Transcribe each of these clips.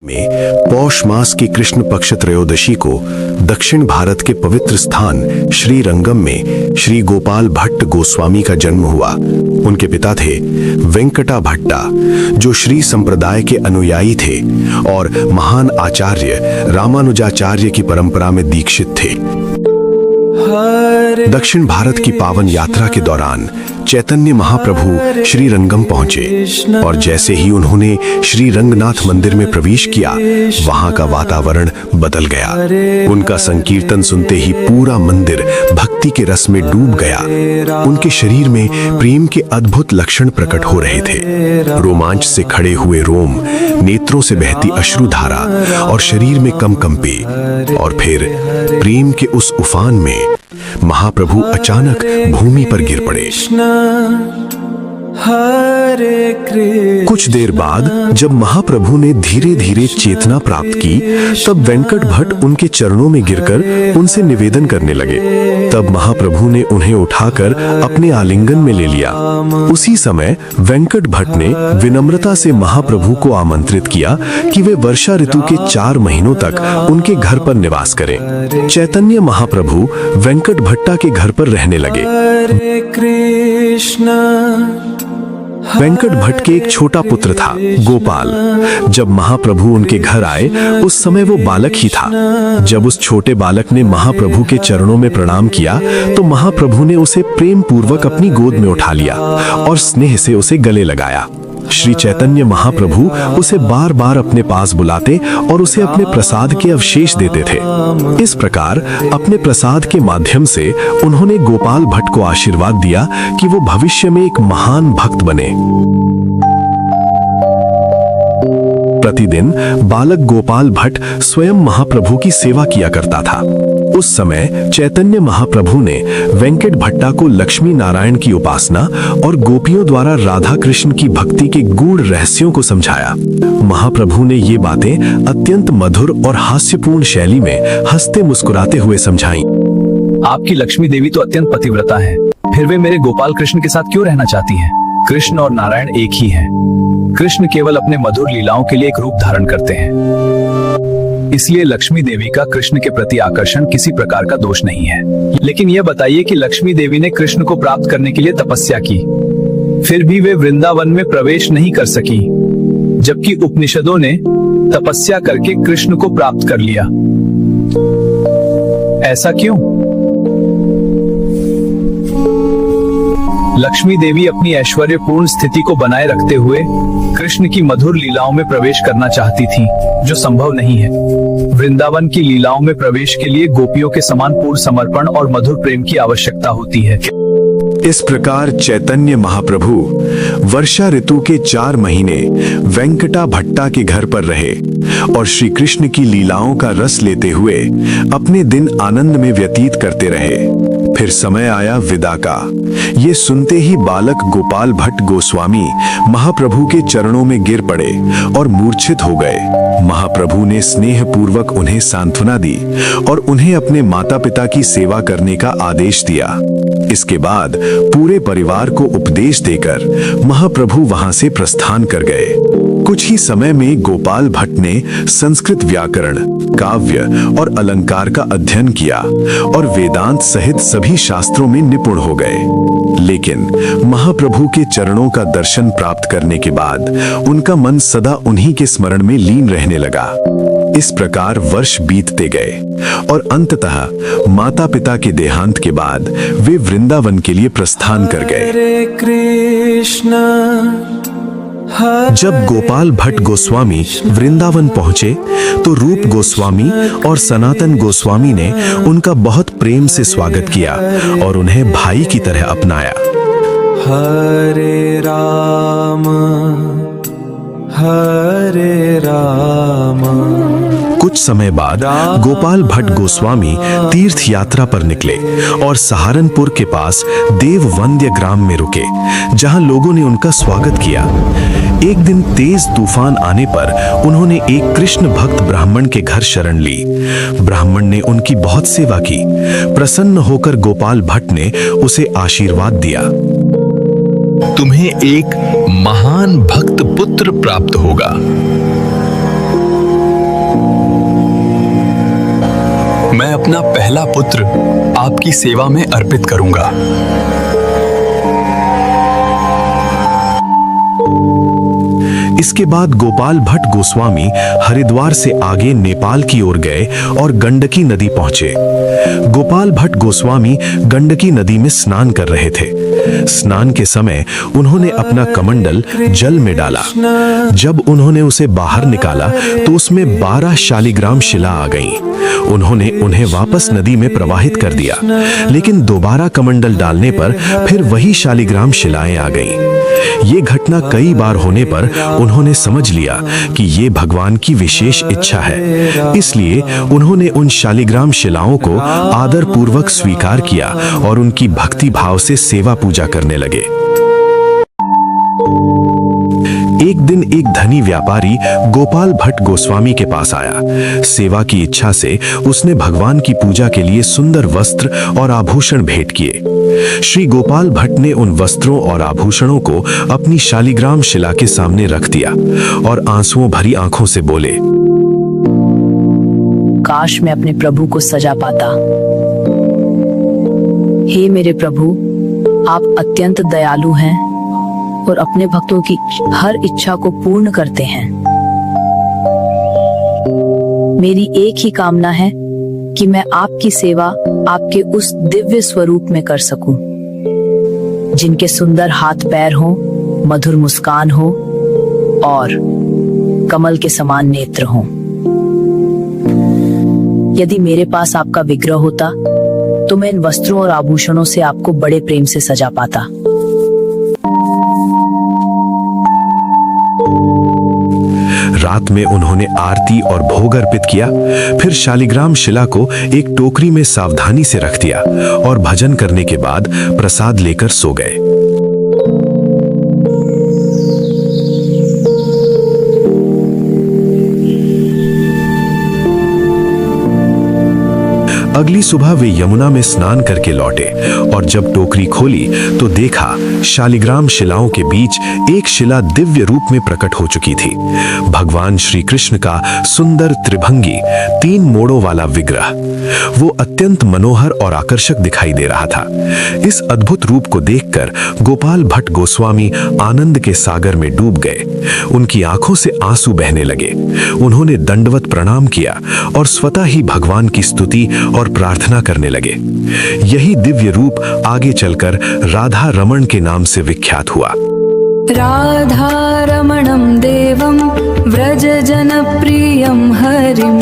में पौष मास की कृष्ण पक्ष त्रयोदशी को दक्षिण भारत के पवित्र स्थान श्रीरंगम में श्री गोपाल भट्ट गोस्वामी का जन्म हुआ। उनके पिता थे वेंकटा भट्टा, जो श्री संप्रदाय के अनुयायी थे और महान आचार्य रामानुजाचार्य की परंपरा में दीक्षित थे। दक्षिण भारत की पावन यात्रा के दौरान चैतन्य महाप्रभु श्रीरंगम पहुंचे और जैसे ही उन्होंने श्री रंगनाथ मंदिर में प्रवेश किया, वहां का वातावरण बदल गया। उनका संकीर्तन सुनते ही पूरा मंदिर भक्ति के रस में डूब गया। उनके शरीर में प्रेम के अद्भुत लक्षण प्रकट हो रहे थे। रोमांच से खड़े हुए रोम, नेत्रों से बहती अश्रुधारा और शरीर में कंपे। और फिर प्रेम के उस उफान में महाप्रभु अचानक भूमि पर गिर पड़े। कुछ देर बाद जब महाप्रभु ने धीरे धीरे चेतना प्राप्त की, तब वेंकट भट्ट उनके चरणों में गिरकर उनसे निवेदन करने लगे। तब महाप्रभु ने उन्हें उठाकर अपने आलिंगन में ले लिया। उसी समय वेंकट भट्ट ने विनम्रता से महाप्रभु को आमंत्रित किया कि वे वर्षा ऋतु के 4 महीनों तक उनके घर पर निवास करें। चैतन्य महाप्रभु वेंकट भट्टा के घर पर रहने लगे। वेंकट भट्ट के एक छोटा पुत्र था, गोपाल। जब महाप्रभु उनके घर आए, उस समय वो बालक ही था। जब उस छोटे बालक ने महाप्रभु के चरणों में प्रणाम किया, तो महाप्रभु ने उसे प्रेम पूर्वक अपनी गोद में उठा लिया और स्नेह से उसे गले लगाया। श्री चैतन्य महाप्रभु उसे बार बार अपने पास बुलाते और उसे अपने प्रसाद के अवशेष देते थे। इस प्रकार अपने प्रसाद के माध्यम से उन्होंने गोपाल भट्ट को आशीर्वाद दिया कि वो भविष्य में एक महान भक्त बने। प्रतिदिन बालक गोपाल भट्ट स्वयं महाप्रभु की सेवा किया करता था। उस समय चैतन्य महाप्रभु ने वेंकट भट्टा को लक्ष्मी नारायण की उपासना और गोपियों द्वारा राधा कृष्ण की भक्ति के गूढ़ रहस्यों को समझाया। महाप्रभु ने ये बातें अत्यंत मधुर और हास्यपूर्ण शैली में हंसते मुस्कुराते हुए समझाई। आपकी लक्ष्मी देवी तो अत्यंत पतिव्रता है, फिर वे मेरे गोपाल कृष्ण के साथ क्यों रहना चाहती हैं? कृष्ण और नारायण एक ही हैं। कृष्ण केवल अपने मधुर लीलाओं के लिए एक रूप धारण करते हैं, इसलिए लक्ष्मी देवी का कृष्ण के प्रति आकर्षण किसी प्रकार का दोष नहीं है। लेकिन यह बताइए कि लक्ष्मी देवी ने कृष्ण को प्राप्त करने के लिए तपस्या की, फिर भी वे वृंदावन में प्रवेश नहीं कर सकी, जबकि उपनिषदों ने तपस्या करके कृष्ण को प्राप्त कर लिया। ऐसा क्यों? लक्ष्मी देवी अपनी ऐश्वर्यपूर्ण स्थिति को बनाए रखते हुए कृष्ण की मधुर लीलाओं में प्रवेश करना चाहती थी, जो संभव नहीं है। वृंदावन की लीलाओं में प्रवेश के लिए गोपियों के समान पूर्ण समर्पण और मधुर प्रेम की आवश्यकता होती है। इस प्रकार चैतन्य महाप्रभु वर्षा ऋतु के 4 महीने वेंकटा भट्टा के घर पर रहे और श्री कृष्ण की लीलाओं का रस लेते हुए अपने दिन आनंद में व्यतीत करते रहे। फिर समय आया विदा का। ये सुनते ही बालक गोपाल भट्ट गोस्वामी महाप्रभु के चरणों में गिर पड़े और मूर्छित हो गए। महाप्रभु ने स्नेह पूर्वक उन्हें सांत्वना दी और उन्हें अपने माता पिता की सेवा करने का आदेश दिया। इसके बाद पूरे परिवार को उपदेश देकर महाप्रभु वहां से प्रस्थान कर गए। कुछ ही समय में गोपाल भट्ट ने संस्कृत व्याकरण, काव्य और अलंकार का अध्ययन किया और वेदांत सहित सभी शास्त्रों में निपुण हो गए। लेकिन महाप्रभु के चरणों का दर्शन प्राप्त करने के बाद उनका मन सदा उन्हीं के स्मरण में लीन रहने लगा। इस प्रकार वर्ष बीतते गए और अंततः माता पिता के देहांत के बाद वे वृंदावन के लिए प्रस्थान कर गए। जब गोपाल भट्ट गोस्वामी वृंदावन पहुंचे, तो रूप गोस्वामी और सनातन गोस्वामी ने उनका बहुत प्रेम से स्वागत किया और उन्हें भाई की तरह अपनाया। हरे राम हरे राम। कुछ समय बाद गोपाल भट्ट गोस्वामी तीर्थ यात्रा पर निकले और सहारनपुर के पास देववंद्य ग्राम में रुके, जहां लोगों ने उनका स्वागत किया। एक दिन तेज तूफान आने पर उन्होंने एक कृष्ण भक्त ब्राह्मण के घर शरण ली। ब्राह्मण ने उनकी बहुत सेवा की। प्रसन्न होकर गोपाल भट्ट ने उसे आशीर्वाद दिया। तुम्हें एक महान भक्त पुत्र प्राप्त होगा। अपना पहला पुत्र आपकी सेवा में अर्पित करूंगा। इसके बाद गोपाल भट्ट गोस्वामी हरिद्वार से आगे नेपाल की ओर गए और गंडकी नदी पहुंचे। गोपाल भट्ट गोस्वामी गंडकी नदी में स्नान कर रहे थे। स्नान के समय उन्होंने अपना कमंडल जल में डाला। जब उन्होंने उसे बाहर निकाला तो उसमें 12 शालिग्राम शिला आ गईं। उन्होंने उन्हें वापस नदी में प्रवाहित कर दिया, लेकिन दोबारा कमंडल डालने पर फिर वही शालिग्राम शिलाएं आ गईं। ये घटना कई बार होने पर उन्होंने समझ लिया कि ये भगवान की विशेष इच्छा है। इसलिए उन्होंने उन शालिग्राम शिलाओं को आदर पूर्वक स्वीकार किया और उनकी भक्ति भाव से सेवा पूजा करने लगे। एक दिन एक धनी व्यापारी गोपाल भट्ट गोस्वामी के पास आया। सेवा की इच्छा से उसने भगवान की पूजा के लिए सुंदर वस्त्र और आभूषण भेंट किए। श्री गोपाल भट्ट ने उन वस्त्रों और आभूषणों को अपनी शालिग्राम शिला के सामने रख दिया और आंसुओं भरी आंखों से बोले, काश मैं अपने प्रभु को सजा पाता। हे मेरे प्रभु, आप अत्यंत दयालु हैं और अपने भक्तों की हर इच्छा को पूर्ण करते हैं। मेरी एक ही कामना है कि मैं आपकी सेवा आपके उस दिव्य स्वरूप में कर सकूं, जिनके सुंदर हाथ पैर हो, मधुर मुस्कान हो और कमल के समान नेत्र हो। यदि मेरे पास आपका विग्रह होता तो मैं इन वस्त्रों और आभूषणों से आपको बड़े प्रेम से सजा पाता। रात में उन्होंने आरती और भोग अर्पित किया। फिर शालिग्राम शिला को एक टोकरी में सावधानी से रख दिया और भजन करने के बाद प्रसाद लेकर सो गए। अगली सुबह वे यमुना में स्नान करके लौटे और जब टोकरी खोली तो देखा शालिग्राम शिलाओं के बीच एक शिला दिव्य रूप में प्रकट हो चुकी थी। भगवान श्री कृष्ण का सुंदर त्रिभंगी 3 मोड़ों वाला विग्रह। वो अत्यंत मनोहर और आकर्षक दिखाई दे रहा था। इस अद्भुत रूप को देखकर गोपाल भट्ट गोस्वामी आनंद के सागर में डूब गए। उनकी आंखों से आंसू बहने लगे। उन्होंने दंडवत प्रणाम किया और स्वतः ही भगवान की स्तुति और प्रार्थना करने लगे। यही दिव्य रूप आगे चलकर राधा रमण के नाम से विख्यात हुआ। राधा रमणं देवं व्रज जनप्रियं हरिं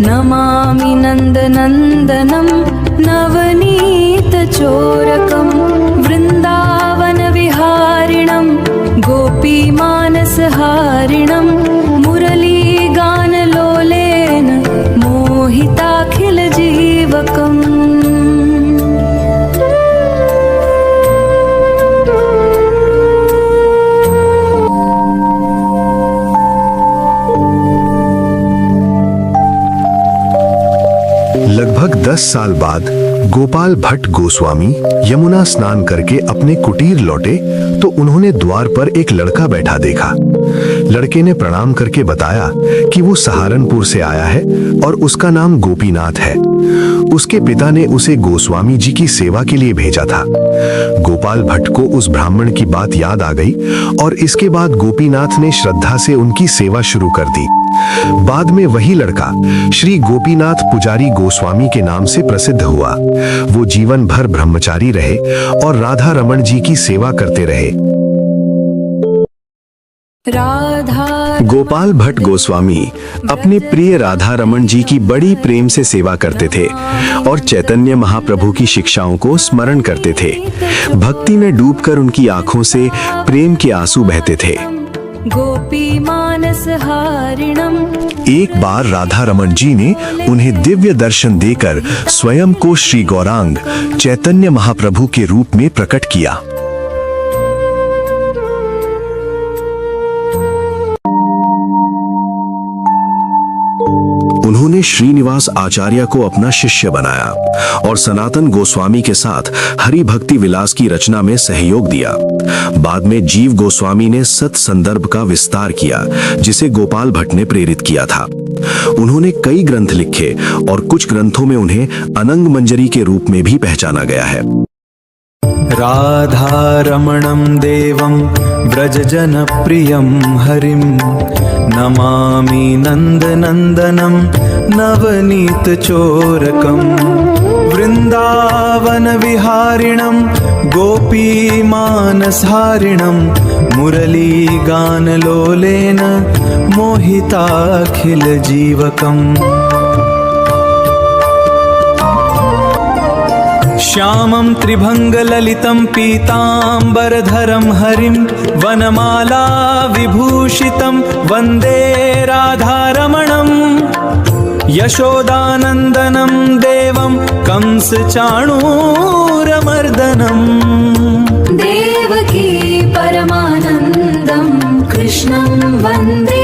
नमामि नन्दनन्दनं नवनीत चोरकं वृन्दावन विहारिणं गोपीमानसहारिणं मुरलीगानलोलेन मोहिताखिल जीवकम्। लगभग 10 साल बाद गोपाल भट्ट गोस्वामी यमुना स्नान करके अपने कुटीर लौटे तो उन्होंने द्वार पर एक लड़का बैठा देखा। लड़के ने प्रणाम करके बताया कि वो सहारनपुर से आया है और उसका नाम गोपीनाथ है। उसके पिता ने उसे गोस्वामी जी की सेवा के लिए भेजा था। गोपाल भट्ट को उस ब्राह्मण की बात याद आ गई और इसके बाद गोपीनाथ ने श्रद्धा से उनकी सेवा शुरू कर दी। बाद में वही लड़का श्री गोपीनाथ पुजारी गोस्वामी के नाम से प्रसिद्ध हुआ। वो जीवन भर ब्रह्मचारी रहे और राधा रमण जी की सेवा करते रहे। गोपाल भट्ट गोस्वामी अपने प्रिय राधा रमण जी की बड़ी प्रेम से सेवा करते थे और चैतन्य महाप्रभु की शिक्षाओं को स्मरण करते थे। भक्ति में डूबकर उनकी आंखों से प्रेम के आंसू बहते थे। एक बार राधा रमण जी ने उन्हें दिव्य दर्शन देकर स्वयं को श्री गौरांग चैतन्य महाप्रभु के रूप में प्रकट किया। उन्होंने श्रीनिवास आचार्य को अपना शिष्य बनाया और सनातन गोस्वामी के साथ हरि भक्ति विलास की रचना में सहयोग दिया। बाद में जीव गोस्वामी ने सत संदर्भ का विस्तार किया, जिसे गोपाल भट्ट ने प्रेरित किया था। उन्होंने कई ग्रंथ लिखे और कुछ ग्रंथों में उन्हें अनंग मंजरी के रूप में भी पहचाना गया है। राधारमणं देवं व्रजजनप्रियं हरिं नमामि नन्दनन्दनं नवनीतचोरकं वृन्दावनविहारिणं गोपीमानसहारिणं मुरलीगानलोलेन मोहिताखिलजीवकम् श्यामं त्रिभङ्गललितं पीताम्बरधरं हरिं वनमाला विभूषितं वन्दे राधारमणं यशोदानन्दनं देवं कंसचाणूरमर्दनम् देवकी परमानन्दं कृष्णं वन्दे